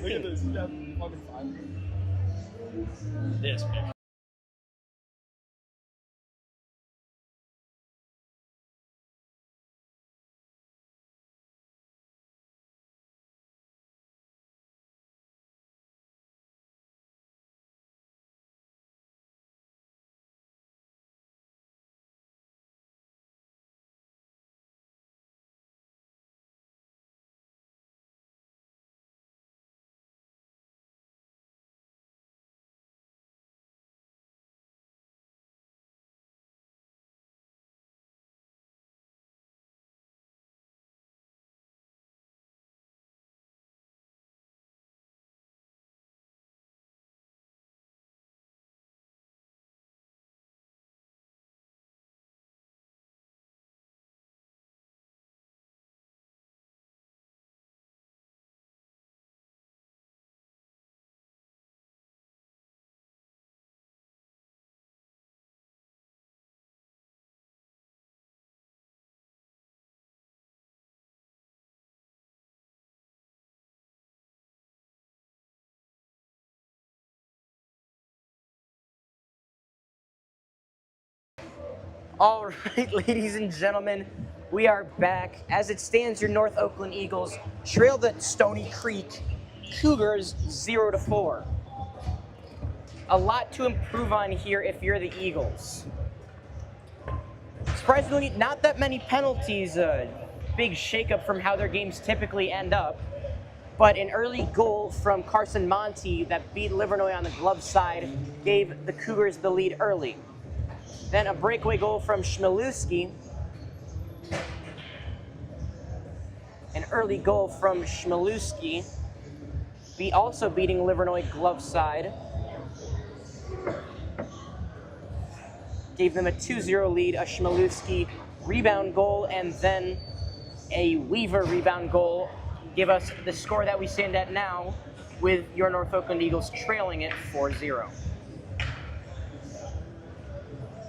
Look at this. You have fucking 5. This picture. All right, ladies and gentlemen, we are back. As it stands, your North Oakland Eagles trail the Stoney Creek Cougars 0-4. A lot to improve on here if you're the Eagles. Surprisingly, not that many penalties, big shakeup from how their games typically end up, but an early goal from Carson Monty that beat Livernois on the glove side gave the Cougars the lead early. Then a breakaway goal from Chmielewski. An early goal from Chmielewski. Also beating Livernois glove side. Gave them a 2-0 lead, a Chmielewski rebound goal, and then a Weaver rebound goal. Give us the score that we stand at now, with your North Oakland Eagles trailing it 4-0.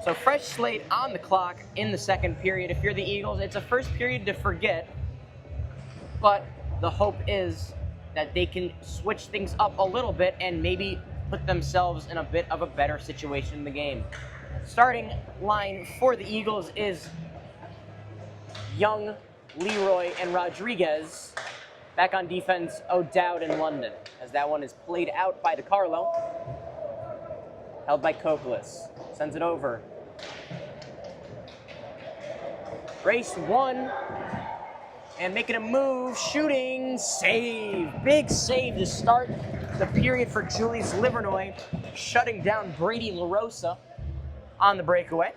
So fresh slate on the clock in the second period. If you're the Eagles, it's a first period to forget, but the hope is that they can switch things up a little bit and maybe put themselves in a bit of a better situation in the game. Starting line for the Eagles is Young, Leroy, and Rodriguez. Back on defense, O'Dowd and London, as that one is played out by DeCarlo. Held by Kokolis. Sends it over. Race one, and making a move, shooting, save. Big save to start the period for Julius Livernois, shutting down Brady LaRosa on the breakaway.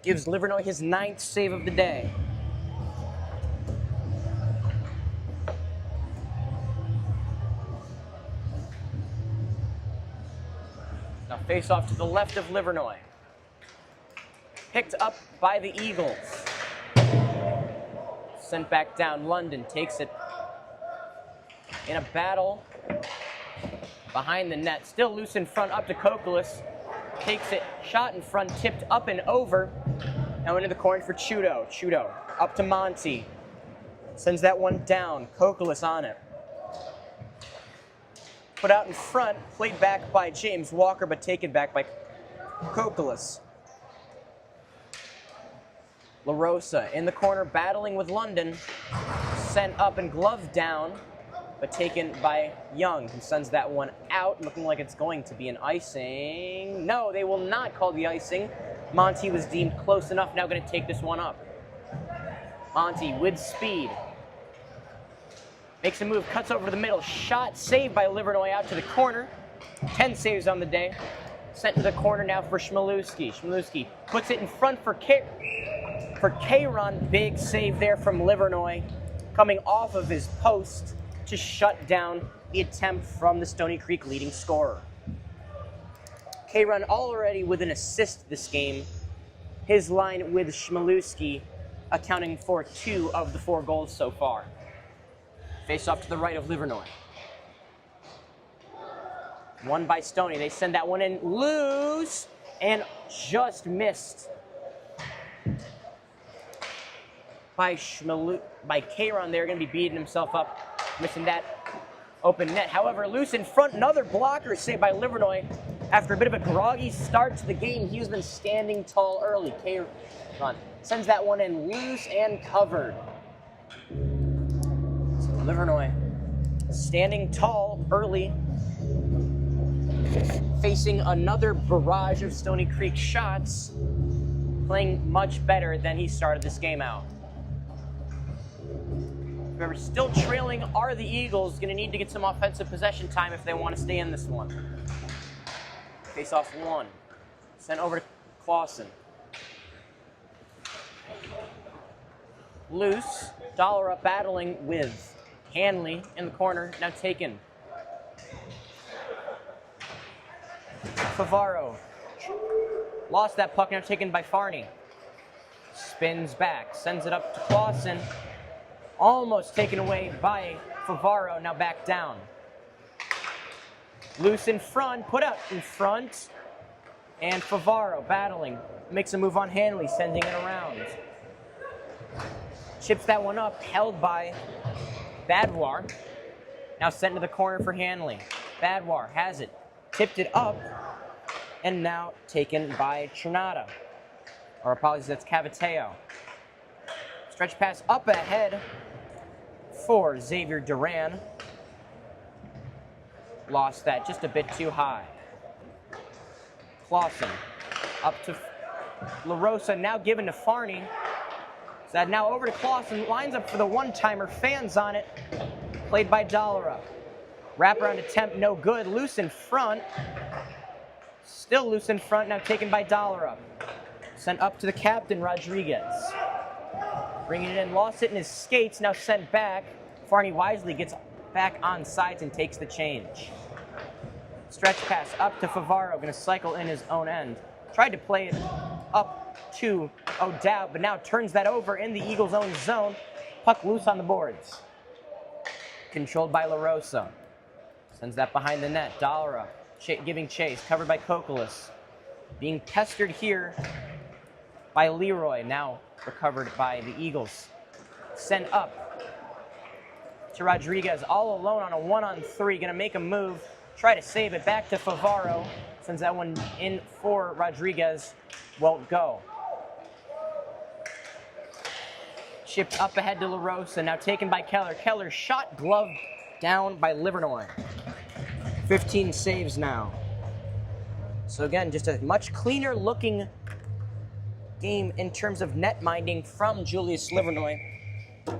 Gives Livernois his 9th save of the day. Now face off to the left of Livernois. Picked up by the Eagles. Sent back down. London takes it in a battle behind the net. Still loose in front, up to Kokolis. Takes it, shot in front, tipped up and over. Now into the corner for Chudo. Chudo up to Monty. Sends that one down. Kokolis on it. Put out in front, played back by James Walker, but taken back by Kokolis. LaRosa in the corner, battling with London. Sent up and gloved down, but taken by Young, who sends that one out, looking like it's going to be an icing. No, they will not call the icing. Monty was deemed close enough, now going to take this one up. Monty with speed. Makes a move, cuts over the middle. Shot saved by Livernois out to the corner. 10 saves on the day. Sent to the corner now for Chmielewski. Chmielewski puts it in front for Kayron. Big save there from Livernois, coming off of his post to shut down the attempt from the Stoney Creek leading scorer. Kayron already with an assist this game. His line with Chmielewski accounting for 2 of the 4 goals so far. Face off to the right of Livernois. One by Stoney. They send that one in loose and just missed by Kayron. They're going to be beating himself up, missing that open net. However, loose in front, another blocker saved by Livernois. After a bit of a groggy start to the game, he's been standing tall early. K-Ron sends that one in loose and covered. So Livernois standing tall early, facing another barrage of Stoney Creek shots, playing much better than he started this game out. Remember, still trailing are the Eagles. Going to need to get some offensive possession time if they want to stay in this one. Face off one. Sent over to Clausen. Loose. Dollar battling with Hanley in the corner. Now taken. Favaro. Lost that puck, now taken by Farney. Spins back. Sends it up to Clausen. Almost taken away by Favaro, now back down. Loose in front, put out in front. And Favaro battling. Makes a move on Hanley, sending it around. Chips that one up, held by Badwar. Now sent to the corner for Hanley. Badwar has it. Tipped it up. And now taken by Trinata. Or apologies, that's Cavateo. Stretch pass up ahead for Xavier Duran. Lost that just a bit too high. Clausen up to LaRosa, now given to Farney. So that now over to Clausen, lines up for the one-timer, fans on it. Played by Dollara. Wraparound attempt, no good. Loose in front. Still loose in front, now taken by Dollara. Sent up to the captain, Rodriguez. Bringing it in, lost it in his skates, now sent back. Farney wisely gets back on sides and takes the change. Stretch pass up to Favaro, going to cycle in his own end. Tried to play it up to O'Dowd, but now turns that over in the Eagles' own zone. Puck loose on the boards. Controlled by LaRosa. Sends that behind the net. Dollara giving chase, covered by Kokolas. Being pestered here by Leroy, now recovered by the Eagles. Sent up to Rodriguez, all alone on a 1-on-3, gonna make a move, try to save it, back to Favaro, sends that one in for Rodriguez, won't go. Chipped up ahead to LaRosa, now taken by Keller. Keller shot gloved down by Livernois. 15 saves now. So again, just a much cleaner looking game in terms of net minding from Julius Livernois.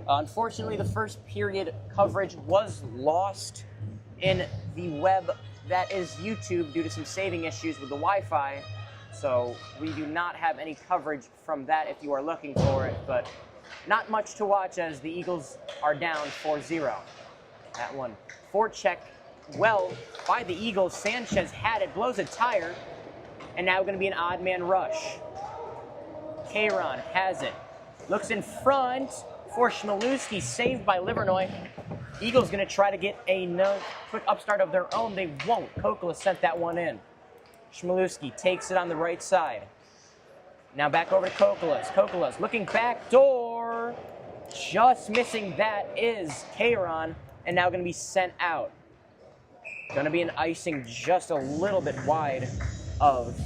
Unfortunately, the first period coverage was lost in the web that is YouTube due to some saving issues with the Wi-Fi. So we do not have any coverage from that if you are looking for it, but not much to watch as the Eagles are down 4-0. That one forecheck well by the Eagles. Sanchez had it, blows a tire, and now going to be an odd man rush. K-Ron has it, looks in front for Chmielewski, saved by Livernois. Eagles going to try to get a quick upstart of their own. They won't. Kokolas sent that one in. Chmielewski takes it on the right side. Now back over to Kokolas. Kokolas looking back door. Just missing that is K-Ron, and now going to be sent out. Going to be an icing just a little bit wide of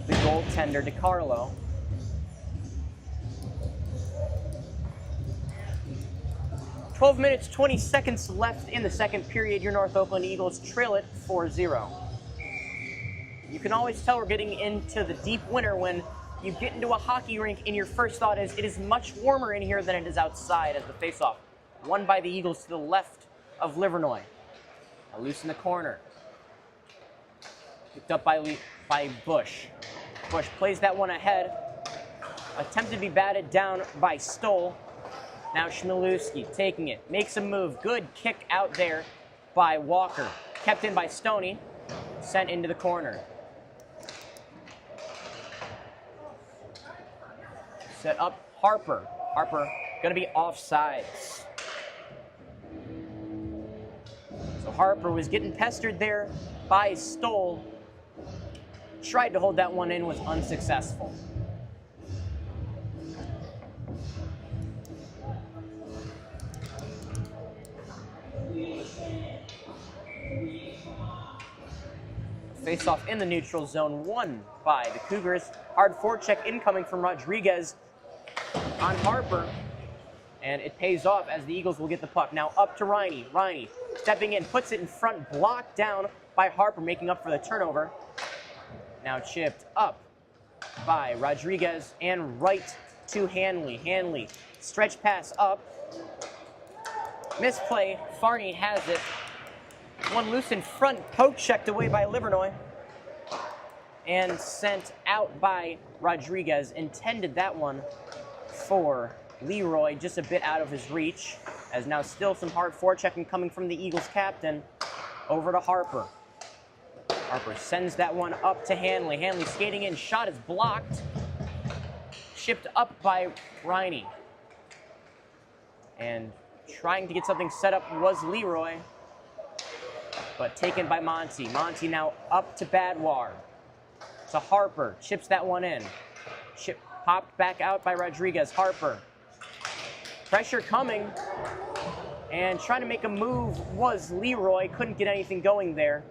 the goaltender, DiCarlo. "12 minutes, 20 seconds left in the second period. Your North Oakland Eagles trail it 4-0. You can always tell we're getting into the deep winter when you get into a hockey rink and your first thought is, it is much warmer in here than it is outside, as the faceoff won by the Eagles to the left of Livernois. Now loose in the corner. Picked up by Bush. Bush plays that one ahead. Attempted to be batted down by Stoll. Now Chmielewski taking it, makes a move. Good kick out there by Walker. Kept in by Stoney. Sent into the corner. Set up Harper. Harper going to be offsides. So Harper was getting pestered there by Stoll. Tried to hold that one in, was unsuccessful. Face-off in the neutral zone, won by the Cougars. Hard forecheck incoming from Rodriguez on Harper. And it pays off as the Eagles will get the puck. Now up to Riney. Riney stepping in, puts it in front, blocked down by Harper, making up for the turnover. Now chipped up by Rodriguez and right to Hanley. Hanley, stretch pass up. Misplay, Farney has it. One loose in front, poke checked away by Livernois. And sent out by Rodriguez. Intended that one for Leroy, just a bit out of his reach. As now still some hard forechecking coming from the Eagles captain. Over to Harper. Harper sends that one up to Hanley. Hanley skating in, shot is blocked. Shipped up by Riney. And trying to get something set up was Leroy. But taken by Monty. Monty now up to Badwar. To Harper, chips that one in. Chip popped back out by Rodriguez. Harper. Pressure coming. And trying to make a move was Leroy. Couldn't get anything going there.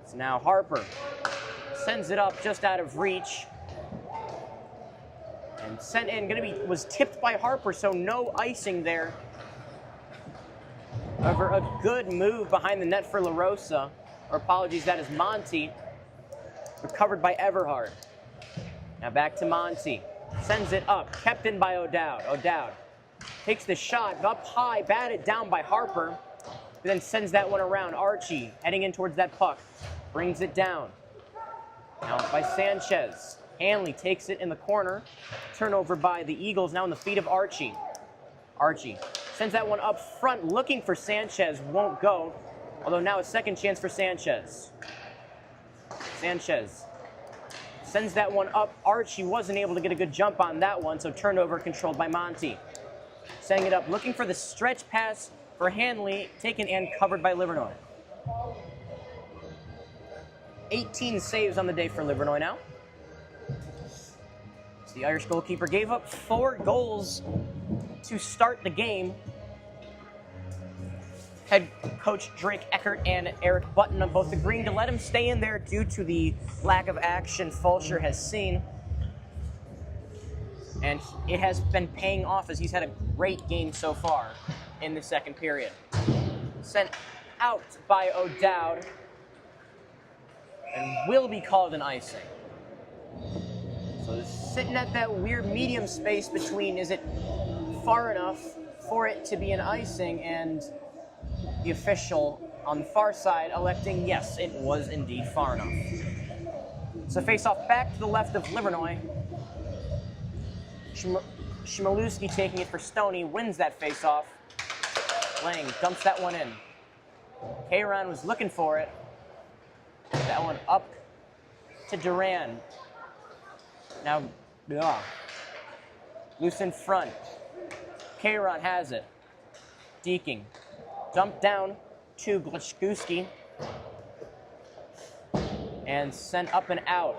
So now Harper sends it up just out of reach. And sent in, was tipped by Harper, so no icing there. However, a good move behind the net for La Rosa. Or apologies, that is Monty. Recovered by Everhard. Now back to Monty. Sends it up, kept in by O'Dowd. O'Dowd takes the shot, up high, batted down by Harper. But then sends that one around. Archie heading in towards that puck. Brings it down. Now by Sanchez. Hanley takes it in the corner. Turnover by the Eagles, now in the feet of Archie. Archie sends that one up front, looking for Sanchez, won't go. Although now a second chance for Sanchez. Sanchez sends that one up. Archie wasn't able to get a good jump on that one, so turnover controlled by Monty. Setting it up, looking for the stretch pass for Hanley, taken and covered by Livernois. 18 saves on the day for Livernois now. So the Irish goalkeeper gave up 4 goals to start the game. Head coach Drake Eckert and Eric Button have both agreeing to let him stay in there due to the lack of action Fulcher has seen. And it has been paying off as he's had a great game so far in the second period. Sent out by O'Dowd and will be called an icing. So sitting at that weird medium space between, is it far enough for it to be an icing, and the official on the far side electing, yes, it was indeed far enough. So face-off back to the left of Livernois. Chmielewski taking it for Stoney, wins that face-off. Lang dumps that one in. Kayron was looking for it. That one up to Duran. Now, loose in front. Kayron has it. Deaking. Dumped down to Glashkuski. And sent up and out.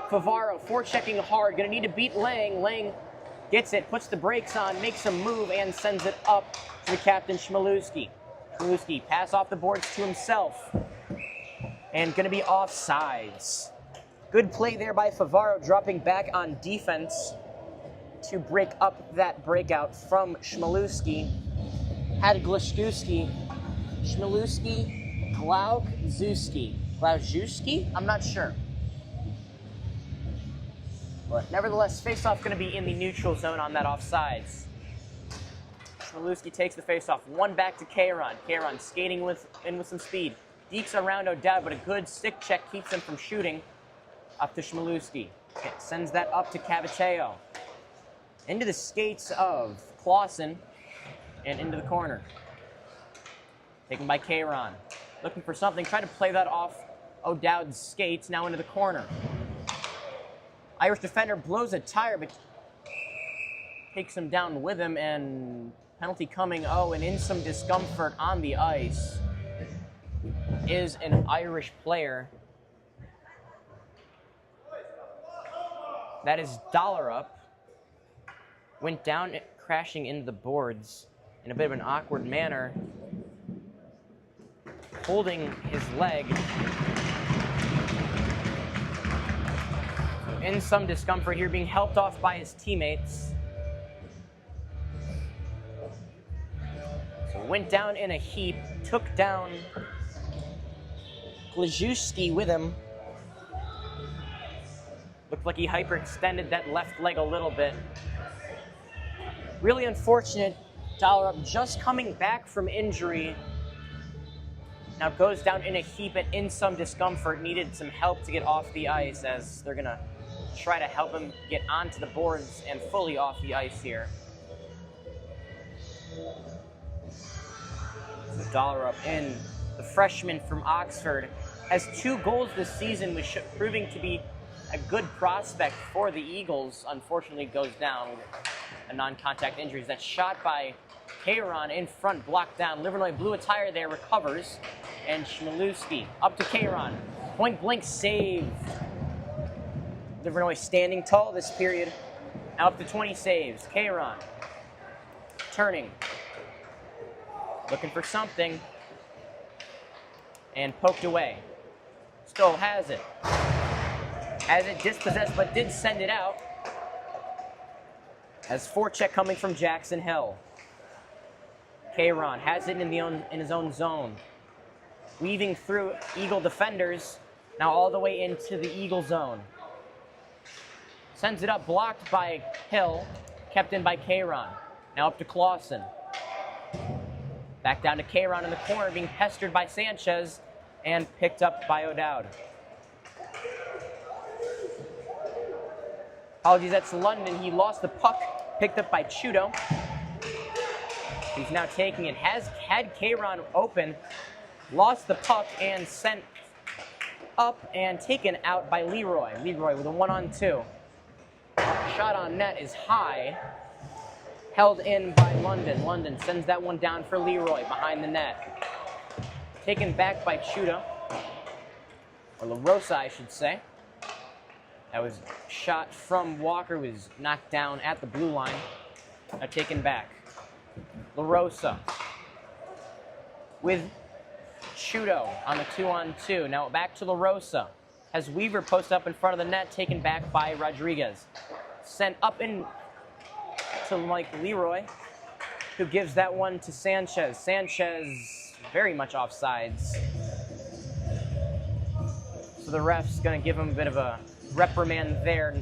Favaro forechecking hard. Gonna need to beat Lang. Lang gets it, puts the brakes on, makes a move, and sends it up to the captain, Chmielewski. Chmielewski pass off the boards to himself. And gonna be offsides. Good play there by Favaro, dropping back on defense to break up that breakout from Chmielewski. Had Glashkuski, Chmielewski, Glauzewski? I'm not sure. But nevertheless, face-off going to be in the neutral zone on that offsides. Chmielewski takes the face-off. One back to Kayron. Kayron skating in with some speed. Dekes around O'Dowd, but a good stick check keeps him from shooting. Up to Chmielewski. Sends that up to Cavateo. Into the skates of Clausen and into the corner. Taken by Kayron. Looking for something, trying to play that off O'Dowd's skates, now into the corner. Irish defender blows a tire, but takes him down with him, and penalty coming. Oh, and in some discomfort on the ice is an Irish player. That is Dollarup. Went down, crashing into the boards in a bit of an awkward manner, holding his leg in some discomfort here, being helped off by his teammates. So went down in a heap, took down Glazewski with him. Looked like he hyperextended that left leg a little bit. Really unfortunate. Dahlerup just coming back from injury. Now goes down in a heap and in some discomfort. Needed some help to get off the ice, as they're going to try to help him get onto the boards and fully off the ice here. So Dahlerup in. The freshman from Oxford has 2 goals this season, which proving to be a good prospect for the Eagles. Unfortunately goes down with a non-contact injury. That shot by Kayron in front, blocked down. Livernois blew a tire there, recovers. And Chmielewski up to Kayron. Point blank save. Livernois standing tall this period. Now up to 20 saves. Kayron turning. Looking for something. And poked away. Still has it. Has it dispossessed, but did send it out. As forecheck coming from Jackson Hill. Kayron has it in his own zone. Weaving through Eagle defenders. Now all the way into the Eagle zone. Sends it up, blocked by Hill. Kept in by Kayron. Now up to Clausen. Back down to Kayron in the corner, being pestered by Sanchez. And picked up by O'Dowd. Apologies, that's London. He lost the puck, picked up by Chudo. He's now taking it. Has had Kayron open, lost the puck, and sent up and taken out by Leroy. Leroy with a 1-on-2. Shot on net is high. Held in by London. London sends that one down for Leroy behind the net. Taken back by Chudo. Or LaRosa, I should say. That was shot from Walker, was knocked down at the blue line. Now taken back. LaRosa with Chudo on the 2-on-2. Now back to LaRosa. Has Weaver post up in front of the net, taken back by Rodriguez. Sent up in to Mike Leroy, who gives that one to Sanchez. Sanchez very much offsides. So the ref's going to give him a bit of a reprimand there,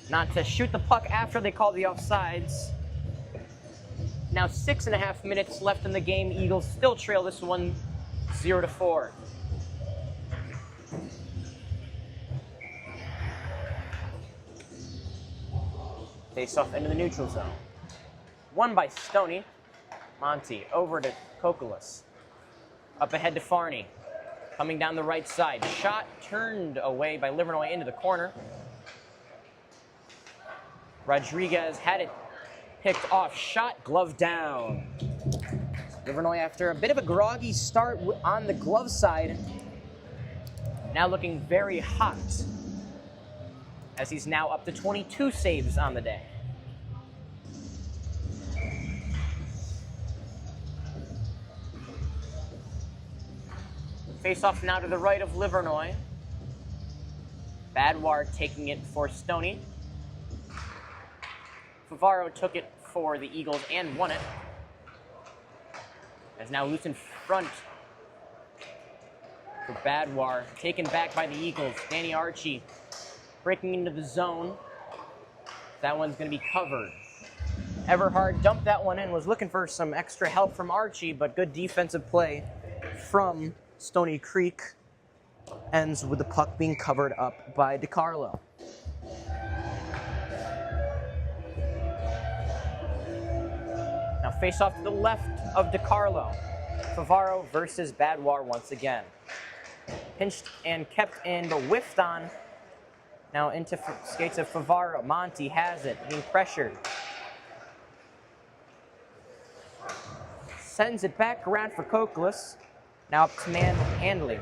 not to shoot the puck after they call the offsides. Now 6.5 minutes left in the game. Eagles still trail this one 0-4. Face off into the neutral zone. Won by Stoney. Monty over to Kokolas. Up ahead to Farney. Coming down the right side. Shot turned away by Livernois into the corner. Rodriguez had it picked off. Shot, glove down. Livernois, after a bit of a groggy start on the glove side, now looking very hot, as he's now up to 22 saves on the day. Face off now to the right of Livernois. Badwar taking it for Stoney. Favaro took it for the Eagles and won it. As now loose in front for Badwar. Taken back by the Eagles. Danny Archie breaking into the zone. That one's going to be covered. Everhard dumped that one in. Was looking for some extra help from Archie, but good defensive play from Stony Creek. Ends with the puck being covered up by DiCarlo. Now face off to the left of DiCarlo. Favaro versus Badwar once again. Pinched and kept in, but whiffed on. Now into skates of Favaro. Monty has it, being pressured. Sends it back around for Kokolas. Now up to man Handley.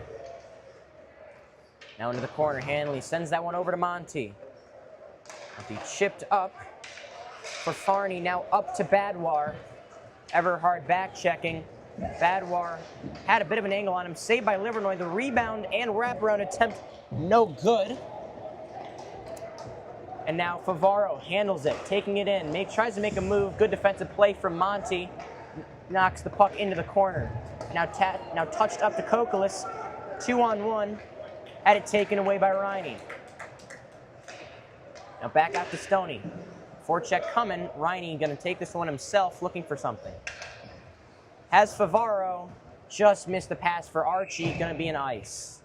Now into the corner, Handley sends that one over to Monty. Monty chipped up for Farney, now up to Badwar. Everhard back checking. Badwar had a bit of an angle on him, saved by Livernois. The rebound and wraparound attempt, no good. And now Favaro handles it, taking it in, tries to make a move. Good defensive play from Monty. Knocks the puck into the corner. Now touched up to Kokalis. 2-on-1. Had it taken away by Riney. Now back out to Stoney. Forecheck coming. Riney going to take this one himself, looking for something. Has Favaro. Just missed the pass for Archie. Going to be an ice.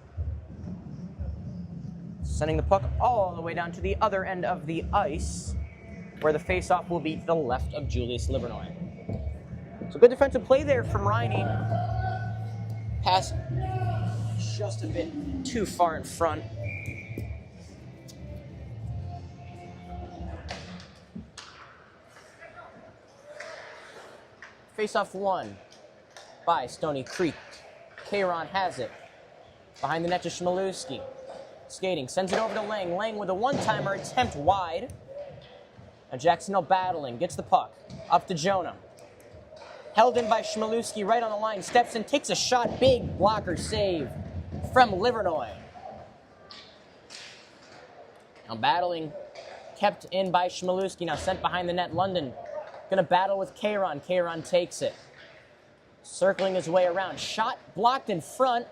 Sending the puck all the way down to the other end of the ice, where the faceoff will be to the left of Julius Livernoy. So good defensive play there from Riney. Pass just a bit too far in front. Faceoff won by Stoney Creek. Kayron has it. Behind the net to Chmielewski. Skating, sends it over to Lang. Lang with a one-timer attempt wide. Now Jacksonville battling, gets the puck. Up to Jonah. Held in by Chmielewski right on the line. Steps in, takes a shot. Big blocker save from Livernoy. Now battling, kept in by Chmielewski. Now sent behind the net. London going to battle with Kayron. Kayron takes it. Circling his way around. Shot blocked in front.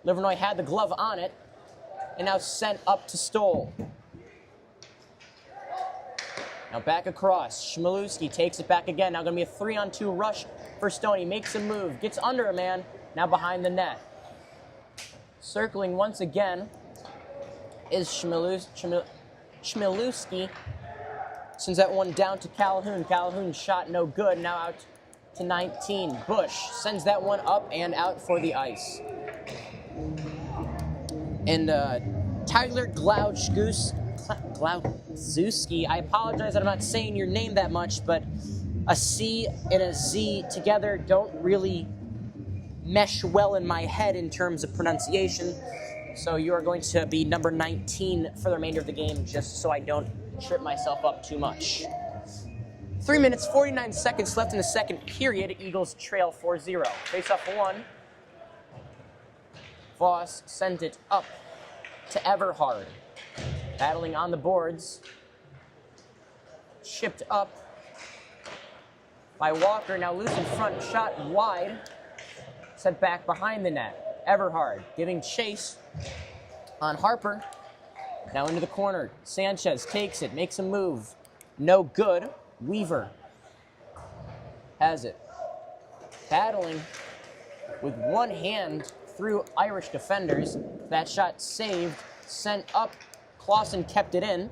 Livernoy had the glove on it. And now sent up to Stoll. Now back across. Chmielewski takes it back again. Now going to be a 3-on-2 rush for Stoney. Makes a move. Gets under a man. Now behind the net. Circling once again is Chmielewski. Sends that one down to Calhoun. Calhoun shot no good. Now out to 19. Bush sends that one up and out for the ice. And Tyler Glauczewski, I apologize that I'm not saying your name that much, but a C and a Z together don't really mesh well in my head in terms of pronunciation. So you are going to be number 19 for the remainder of the game, just so I don't trip myself up too much. 3 minutes, 49 seconds left in the second period. Eagles trail 4-0. Face-off one. Voss sent it up to Everhard. Battling on the boards. Shipped up by Walker. Now loose in front. Shot wide. Sent back behind the net. Everhard giving chase on Harper. Now into the corner. Sanchez takes it. Makes a move. No good. Weaver has it. Battling with one hand through Irish defenders. That shot saved, sent up. Clausen kept it in.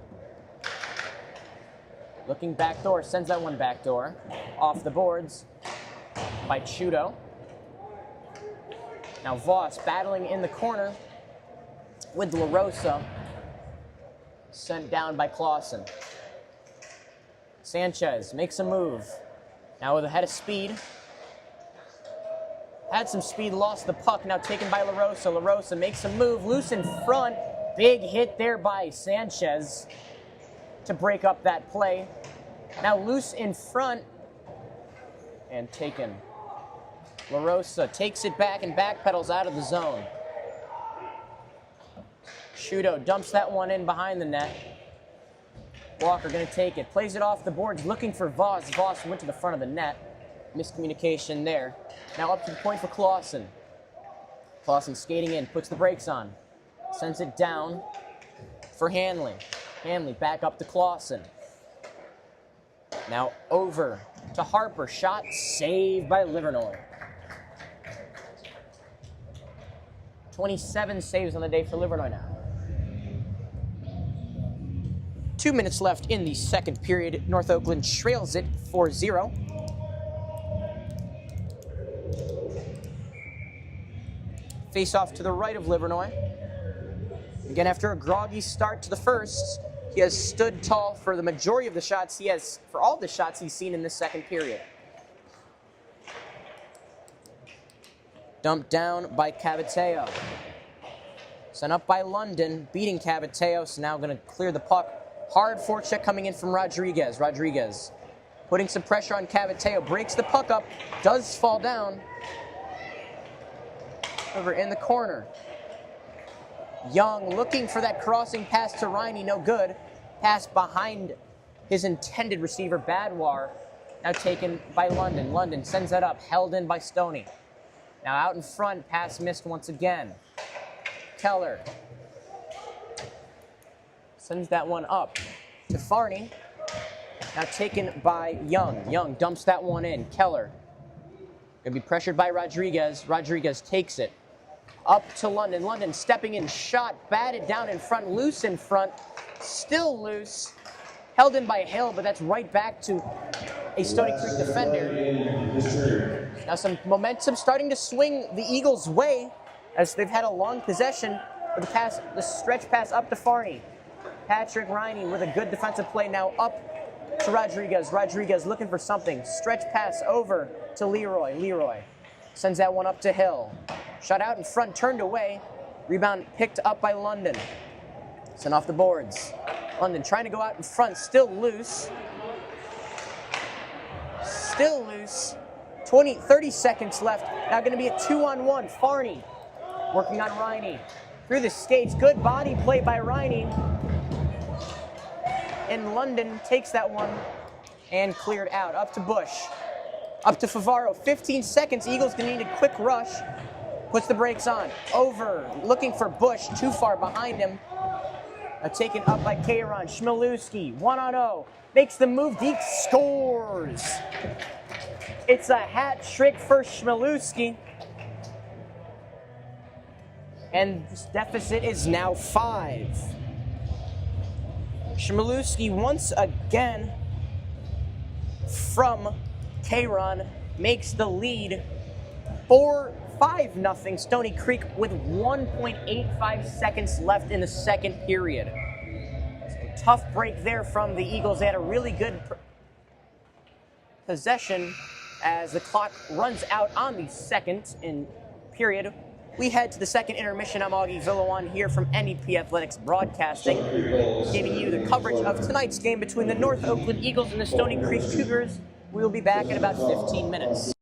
Looking backdoor, sends that one backdoor. Off the boards by Chudo. Now Voss battling in the corner with La Rosa. Sent down by Clausen. Sanchez makes a move. Now with a head of speed. Had some speed, lost the puck, now taken by La Rosa. La Rosa makes a move, loose in front. Big hit there by Sanchez to break up that play. Now loose in front and taken. La Rosa takes it back and backpedals out of the zone. Shudo dumps that one in behind the net. Walker going to take it, plays it off the boards, looking for Voss. Voss went to the front of the net. Miscommunication there. Now up to the point for Clausen. Clausen skating in, puts the brakes on. Sends it down for Hanley. Hanley back up to Clausen. Now over to Harper. Shot saved by Livernoy. 27 saves on the day for Livernoy now. 2 minutes left in the second period. North Oakland trails it 4-0. Face off to the right of Livernoy. Again, after a groggy start to the first, he has stood tall for the majority of the shots for all the shots he's seen in this second period. Dumped down by Cavateo. Sent up by London, beating Cavateo, so now going to clear the puck. Hard forecheck coming in from Rodriguez. Rodriguez putting some pressure on Cavateo, breaks the puck up, does fall down. Over in the corner. Young looking for that crossing pass to Riney, no good. pass behind his intended receiver, Badwar. Now taken by London. London sends that up, held in by Stoney. Now out in front, pass missed once again. Keller sends that one up to Farney. Now taken by Young. Young dumps that one in. Keller gonna be pressured by Rodriguez. Rodriguez takes it up to London. London stepping in, shot, batted down in front, loose in front, still loose. Held in by Hill, but that's right back to a Stoney Creek defender. Now some momentum starting to swing the Eagles' way as they've had a long possession with the stretch pass up to Farney. Patrick Riney with a good defensive play now up to Rodriguez. Rodriguez looking for something. Stretch pass over to Leroy. Leroy sends that one up to Hill. Shot out in front, turned away. Rebound picked up by London. Sent off the boards. London trying to go out in front, still loose. Still loose. 30 seconds left. Now going to be a 2-on-1. Farney working on Riney. Through the skates. Good body play by Riney. And London takes that one and cleared out. Up to Bush. Up to Favaro. 15 seconds. Eagles going to need a quick rush. Puts the brakes on. Over. Looking for Bush. Too far behind him. Taken up by Kayron. Chmielewski, 1-on-0. Makes the move deep, scores. It's a hat trick for Chmielewski. And this deficit is now 5. Chmielewski once again from Kayron makes the lead 5-0 Stoney Creek with 1.85 seconds left in the second period. So tough break there from the Eagles. They had a really good possession as the clock runs out on the second period. We head to the second intermission. I'm Augie Villawan here from NEP Athletics Broadcasting, giving you the coverage of tonight's game between the North Oakland Eagles and the Stony Creek Cougars. We will be back in about 15 minutes.